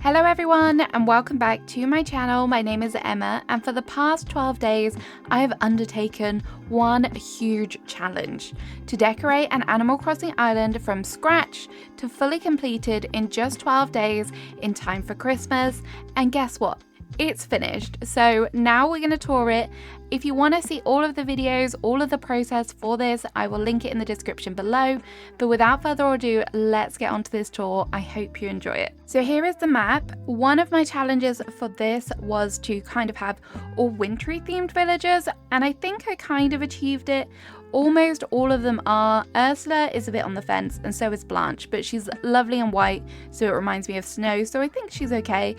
Hello everyone and welcome back to my channel. My name is Emma and for the past 12 days I have undertaken one huge challenge to decorate an Animal Crossing island from scratch to fully completed in just 12 days in time for Christmas. And guess what? It's finished. So now we're going to tour it. If you want to see all of the videos, all of the process for this, I will link it in the description below. But without further ado, let's get onto this tour. I hope you enjoy it. So here is the map. One of my challenges for this was to kind of have all wintry themed villagers, and I think I kind of achieved it. Almost all of them are. Ursula is a bit on the fence and so is Blanche, but she's lovely and white, so it reminds me of snow, so I think she's okay.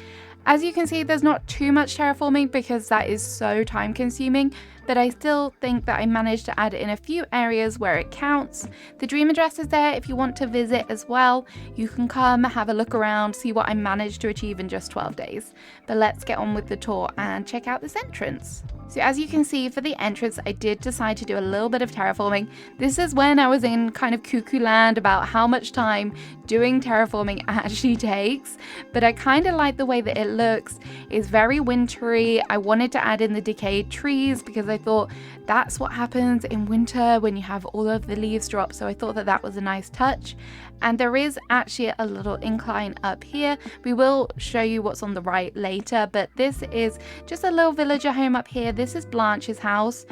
As you can see, there's not too much terraforming because that is so time consuming, but I still think that I managed to add in a few areas where it counts. The dream address is there if you want to visit as well. You can come, have a look around, see what I managed to achieve in just 12 days. But let's get on with the tour and check out this entrance. So as you can see, for the entrance, I did decide to do a little bit of terraforming. This is when I was in kind of cuckoo land about how much time doing terraforming actually takes. But I kind of like the way that it looks. It's very wintry. I wanted to add in the decayed trees because I thought that's what happens in winter when you have all of the leaves drop. So I thought that that was a nice touch. And there is actually a little incline up here. We will show you what's on the right later, but this is just a little villager home up here. This is Blanche's house.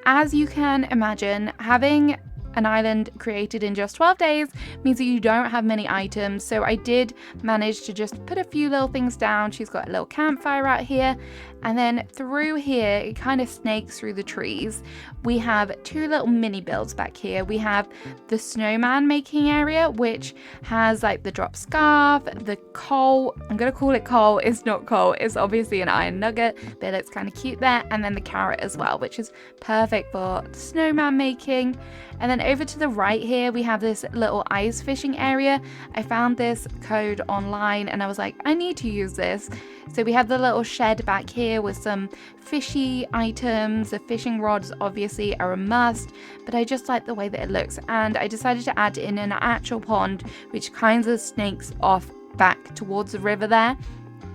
As you can imagine, having an island created in just 12 days means that you don't have many items, so I did manage to just put a few little things down. She's got a little campfire out here, and then through here it kind of snakes through the trees. We have two little mini builds back here. We have the Snowman Making area, which has like the drop scarf, the coal, I'm gonna call it coal, it's not coal, it's obviously an iron nugget, but it's kind of cute there, and then the carrot as well, which is perfect for snowman making. And then over to the right here, we have this little ice fishing area. I found this code online and I was like, I need to use this. So we have the little shed back here with some fishy items. The fishing rods obviously are a must, but I just like the way that it looks. And I decided to add in an actual pond, which kind of snakes off back towards the river there.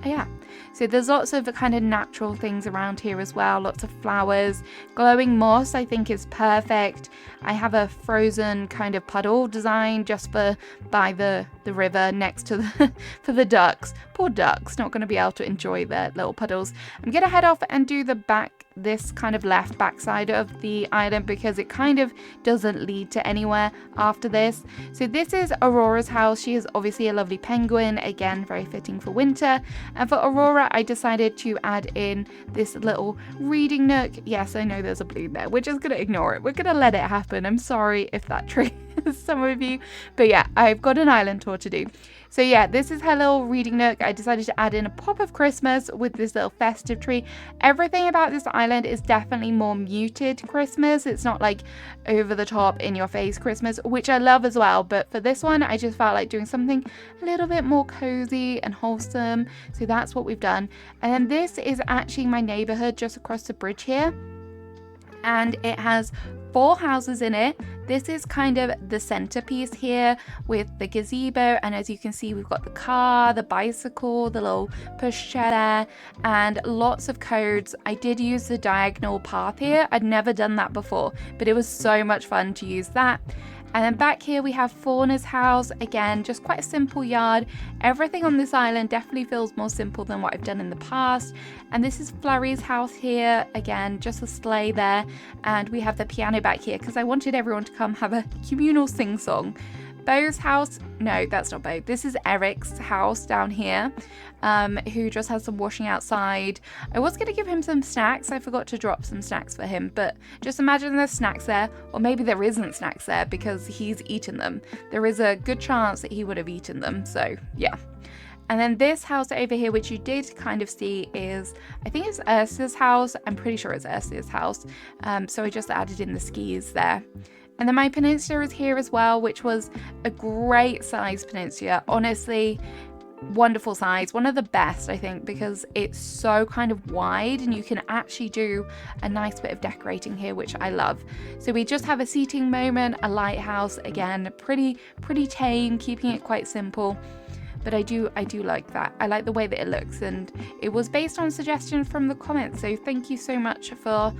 Yeah, so there's lots of kind of natural things around here as well, lots of flowers. Glowing moss I think is perfect. I have a frozen kind of puddle design just for by the river next to the for the ducks. Poor ducks, not going to be able to enjoy their little puddles. I'm going to head off and do the this kind of left backside of the island because it kind of doesn't lead to anywhere after this. So this is Aurora's house. She is obviously a lovely penguin, again very fitting for winter. And for Aurora I decided to add in this little reading nook. Yes, I know there's a balloon there, we're just gonna ignore it, we're gonna let it happen. I'm sorry if that triggers some of you, but yeah, I've got an island tour to do. So yeah, this is her little reading nook. I decided to add in a pop of Christmas with this little festive tree. Everything about this island is definitely more muted Christmas. It's not like over the top in your face Christmas, which I love as well. But for this one, I just felt like doing something a little bit more cozy and wholesome. So that's what we've done. And then this is actually my neighborhood just across the bridge here. And it has 4 houses in it. This is kind of the centerpiece here with the gazebo, and as you can see we've got the car, the bicycle, the little pushchair there, and lots of codes. I did use the diagonal path here. I'd never done that before, but it was so much fun to use that. And then back here we have Fauna's house. Again, just quite a simple yard. Everything on this island definitely feels more simple than what I've done in the past. And this is Flurry's house here. Again, just a sleigh there. And we have the piano back here because I wanted everyone to come have a communal sing-song. Bo's house, no, that's not Bo. This is Eric's house down here, who just has some washing outside. I was going to give him some snacks. I forgot to drop some snacks for him, but just imagine there's snacks there, or maybe there isn't snacks there because he's eaten them. There is a good chance that he would have eaten them, so yeah. And then this house over here, which you did kind of see, is, I think it's Ursula's house. I'm pretty sure it's Ursula's house. So I just added in the skis there. And then my peninsula is here as well, which was a great size peninsula. Honestly, wonderful size. One of the best, I think, because it's so kind of wide and you can actually do a nice bit of decorating here, which I love. So we just have a seating moment, a lighthouse, again, pretty tame, keeping it quite simple. but I do like that. I like the way that it looks, and it was based on suggestion from the comments, so thank you so much for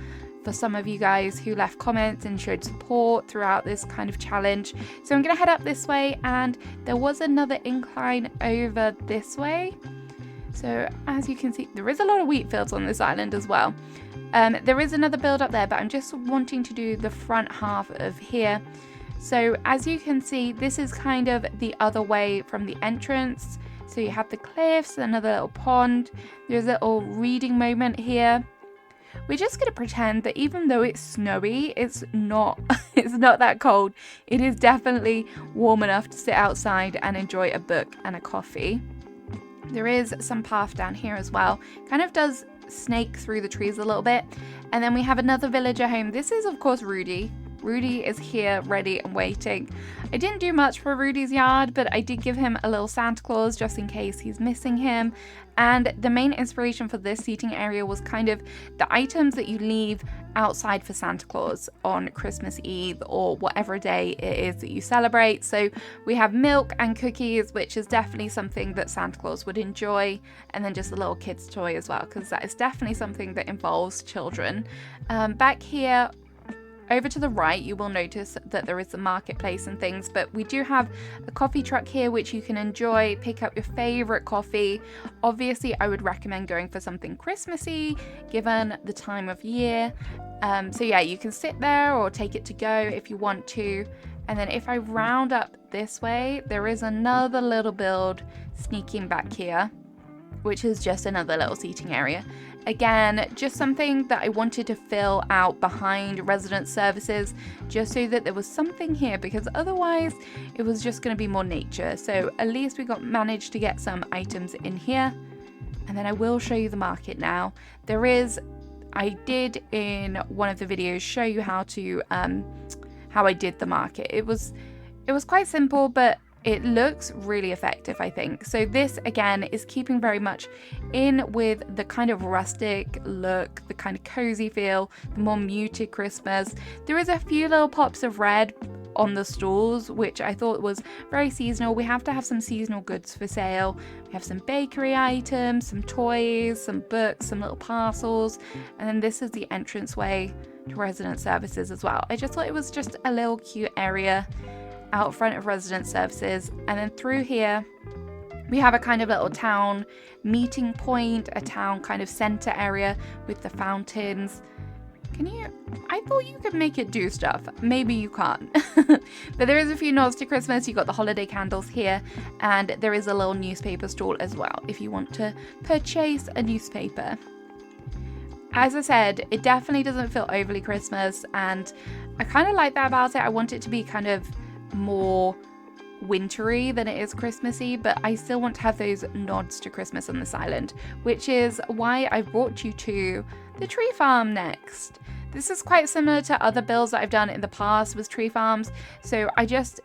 some of you guys who left comments and showed support throughout this kind of challenge. So I'm gonna head up this way, and there was another incline over this way. So as you can see, there is a lot of wheat fields on this island as well. There is another build up there, but I'm just wanting to do the front half of here. So as you can see, this is kind of the other way from the entrance. So you have the cliffs, another little pond. There's a little reading moment here. We're just going to pretend that even though it's snowy, it's not that cold. It is definitely warm enough to sit outside and enjoy a book and a coffee. There is some path down here as well. Kind of does snake through the trees a little bit. And then we have another villager home. This is, of course, Rudy. Rudy is here, ready and waiting. I didn't do much for Rudy's yard, but I did give him a little Santa Claus just in case he's missing him. And the main inspiration for this seating area was kind of the items that you leave outside for Santa Claus on Christmas Eve or whatever day it is that you celebrate. So we have milk and cookies, which is definitely something that Santa Claus would enjoy. And then just a little kid's toy as well, because that is definitely something that involves children. Back here, over to the right, you will notice that there is a marketplace and things, but we do have a coffee truck here which you can enjoy, pick up your favorite coffee. Obviously, I would recommend going for something Christmassy given the time of year. So yeah, you can sit there or take it to go if you want to. And then if I round up this way, there is another little build sneaking back here, which is just another little seating area. Again, just something that I wanted to fill out behind resident services, just so that there was something here, because otherwise it was just going to be more nature. So at least we managed to get some items in here. And then I will show you the market now. I did in one of the videos show you how I did the market. It was quite simple, but it looks really effective, I think. So this, again, is keeping very much in with the kind of rustic look, the kind of cozy feel, the more muted Christmas. There is a few little pops of red on the stalls, which I thought was very seasonal. We have to have some seasonal goods for sale. We have some bakery items, some toys, some books, some little parcels. And then this is the entranceway to resident services as well. I just thought it was just a little cute area out front of resident services. And then through here we have a kind of little town meeting point, a town kind of center area with the fountains. I thought you could make it do stuff. Maybe you can't. But there is a few nods to Christmas. You've got the holiday candles here, and there is a little newspaper stall as well if you want to purchase a newspaper. As I said, it definitely doesn't feel overly Christmas, and I kind of like that about it. I want it to be kind of more wintry than it is Christmassy, but I still want to have those nods to Christmas on this island, which is why I brought you to the tree farm next. This is quite similar to other builds that I've done in the past with tree farms. So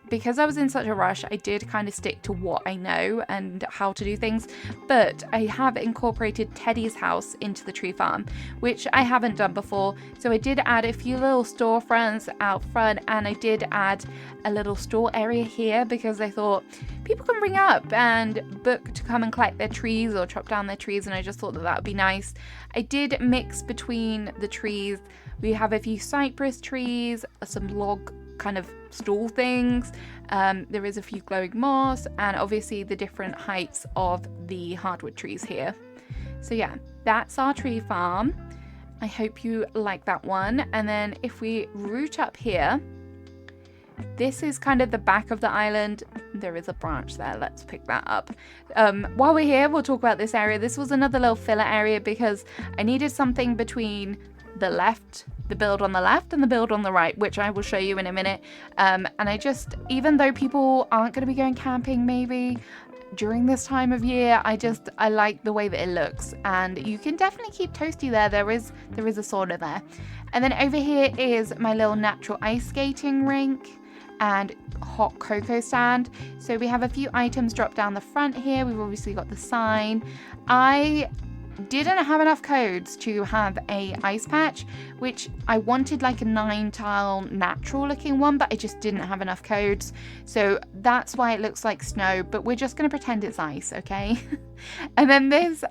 because I was in such a rush, I did kind of stick to what I know and how to do things. But I have incorporated Teddy's house into the tree farm, which I haven't done before. So I did add a few little storefronts out front, and I did add a little store area here because I thought people can ring up and book to come and collect their trees or chop down their trees, and I just thought that would be nice. I did mix between the trees. We have a few cypress trees, some log kind of stall things. There is a few glowing moss, and obviously the different heights of the hardwood trees here. So yeah, that's our tree farm. I hope you like that one. And then if we root up here, this is kind of the back of the island. There is a branch there. Let's pick that up. While we're here, we'll talk about this area. This was another little filler area because I needed something between the build on the left and the build on the right, which I will show you in a minute. And even though people aren't going to be going camping maybe during this time of year, I like the way that it looks, and you can definitely keep toasty there. There is a sauna there. And then over here is my little natural ice skating rink and hot cocoa stand. So we have a few items dropped down the front here. We've obviously got the sign. I didn't have enough codes to have a ice patch, which I wanted like a 9-tile natural looking one, but I just didn't have enough codes. So that's why it looks like snow, but we're just going to pretend it's ice, okay? And then this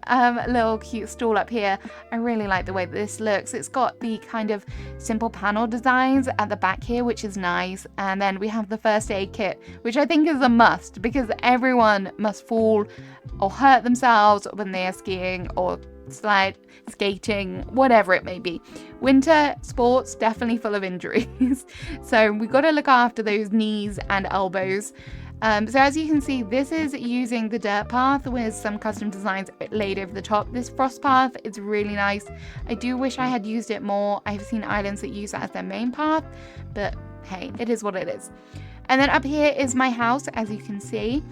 little cute stall up here, I really like the way that this looks. It's got the kind of simple panel designs at the back here, which is nice. And then we have the first aid kit, which I think is a must because everyone must fall or hurt themselves when they are skiing or skating, whatever it may be. Winter sports definitely full of injuries. So we've got to look after those knees and elbows. So as you can see, this is using the dirt path with some custom designs laid over the top. This frost path is really nice. I do wish I had used it more. I've seen islands that use that as their main path, but hey, it is what it is. And then up here is my house, as you can see.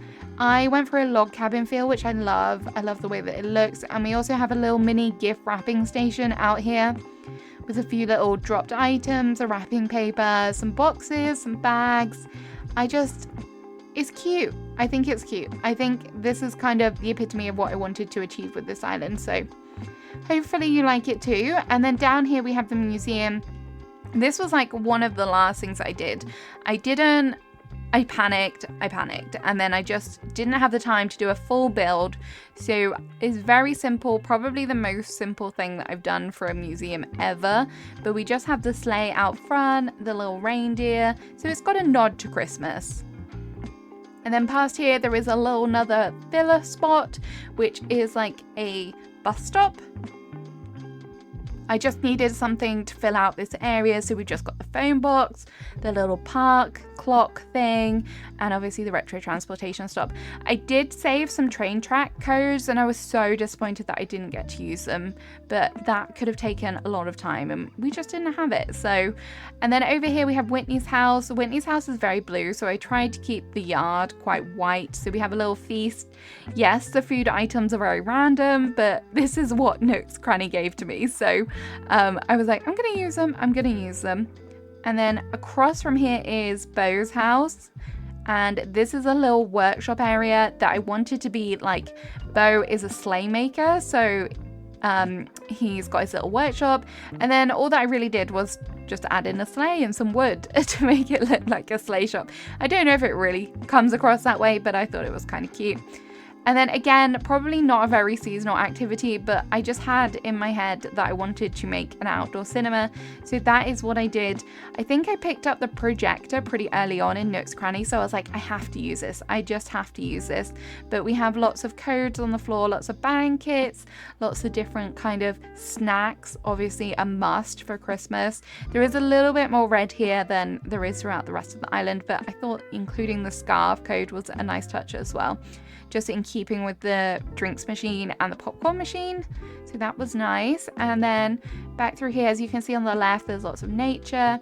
I went for a log cabin feel, which I love. I love the way that it looks. And we also have a little mini gift wrapping station out here with a few little dropped items, a wrapping paper, some boxes, some bags. It's cute. I think it's cute. I think this is kind of the epitome of what I wanted to achieve with this island. So hopefully you like it too. And then down here we have the museum. This was like one of the last things I did. I panicked, and then I just didn't have the time to do a full build. So it's very simple, probably the most simple thing that I've done for a museum ever. But we just have the sleigh out front, the little reindeer. So it's got a nod to Christmas. And then past here, there is a little another filler spot, which is like a bus stop. I just needed something to fill out this area, so we just got the phone box, the little park clock thing, and obviously the retro transportation stop. I did save some train track codes, and I was so disappointed that I didn't get to use them, but that could have taken a lot of time, and we just didn't have it. So, and then over here we have Whitney's house. Whitney's house is very blue, so I tried to keep the yard quite white. So we have a little feast. Yes, the food items are very random, but this is what Nook's Cranny gave to me, so I was like, I'm gonna use them. And then across from here is Bo's house, and this is a little workshop area that I wanted to be like, Bo is a sleigh maker, so he's got his little workshop, and then all that I really did was just add in a sleigh and some wood to make it look like a sleigh shop. I don't know if it really comes across that way, but I thought it was kind of cute. And then again, probably not a very seasonal activity, but I just had in my head that I wanted to make an outdoor cinema. So that is what I did. I think I picked up the projector pretty early on in Nook's Cranny. So I was like, I have to use this. I just have to use this. But we have lots of codes on the floor, lots of blankets, lots of different kind of snacks. Obviously a must for Christmas. There is a little bit more red here than there is throughout the rest of the island, but I thought including the scarf code was a nice touch as well, just in keeping with the drinks machine and the popcorn machine. So that was nice. And then back through here, as you can see on the left, there's lots of nature.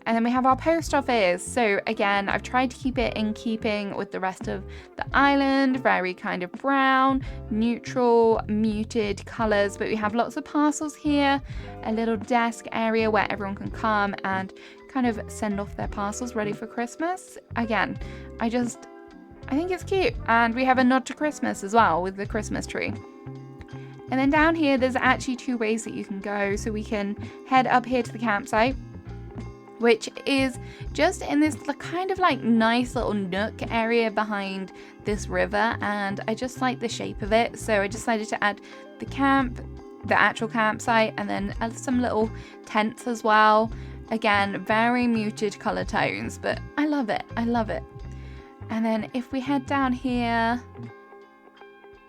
And then we have our post office. So again, I've tried to keep it in keeping with the rest of the island, very kind of brown, neutral, muted colors, but we have lots of parcels here, a little desk area where everyone can come and kind of send off their parcels ready for Christmas. Again, I think it's cute, and we have a nod to Christmas as well with the Christmas tree. And then down here there's actually two ways that you can go. So we can head up here to the campsite, which is just in this kind of like nice little nook area behind this river, and I just like the shape of it, so I decided to add the actual campsite, and then some little tents as well. Again, very muted color tones, but I love it. And then if we head down here,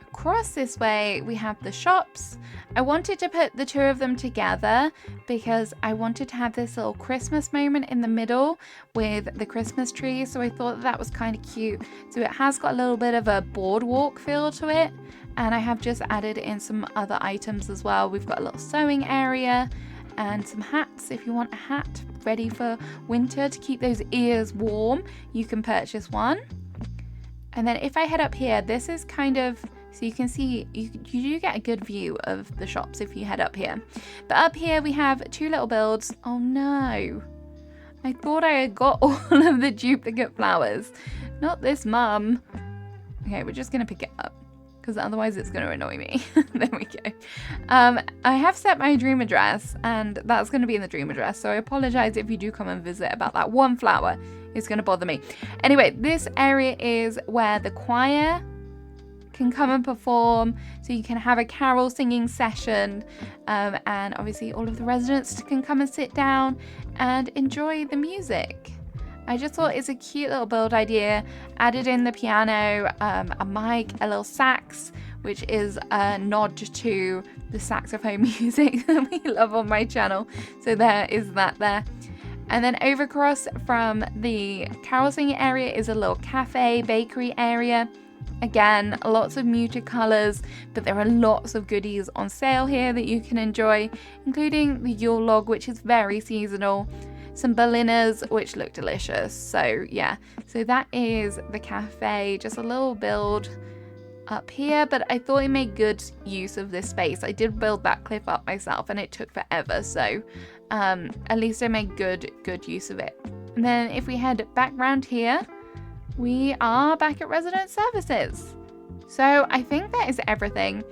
across this way, we have the shops. I wanted to put the two of them together because I wanted to have this little Christmas moment in the middle with the Christmas tree. So I thought that was kind of cute. So it has got a little bit of a boardwalk feel to it. And I have just added in some other items as well. We've got a little sewing area and some hats. If you want a hat ready for winter to keep those ears warm, you can purchase one. And then if I head up here, this is kind of, so you can see, you do get a good view of the shops if you head up here. But up here we have two little builds. Oh no, I thought I had got all of the duplicate flowers. Not this, mum. Okay, we're just gonna pick it up. because otherwise it's going to annoy me. There we go. I have set my dream address, and that's going to be in the dream address, so I apologize if you do come and visit about that one flower. It's going to bother me. Anyway, this area is where the choir can come and perform, so you can have a carol singing session, and obviously all of the residents can come and sit down and enjoy the music. I just thought it's a cute little build idea. Added in the piano, a mic, a little sax, which is a nod to the saxophone music that we love on my channel. So there is that there. And then over across from the carol singing area is a little cafe, bakery area. Again, lots of muted colours, but there are lots of goodies on sale here that you can enjoy, including the Yule log, which is very seasonal, some Berliners, which look delicious. So yeah, so that is the cafe, just a little build up here, but I thought it made good use of this space. I did build that cliff up myself and it took forever, so at least I made good use of it. And then if we head back round here, we are back at resident services. So I think that is everything.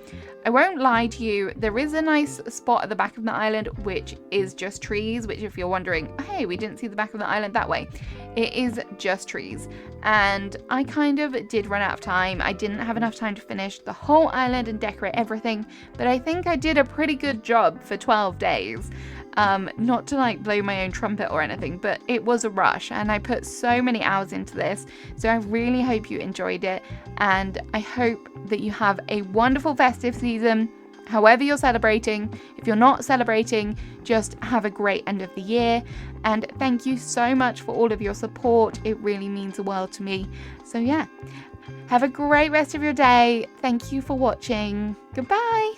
I won't lie to you, there is a nice spot at the back of the island which is just trees, which if you're wondering, hey, we didn't see the back of the island that way, it is just trees. And I kind of did run out of time. I didn't have enough time to finish the whole island and decorate everything, but I think I did a pretty good job for 12 days. Not to like blow my own trumpet or anything, but it was a rush and I put so many hours into this. So I really hope you enjoyed it, and I hope that you have a wonderful festive season, however you're celebrating. If you're not celebrating, just have a great end of the year, and thank you so much for all of your support. It really means the world to me. So yeah, have a great rest of your day. Thank you for watching. Goodbye.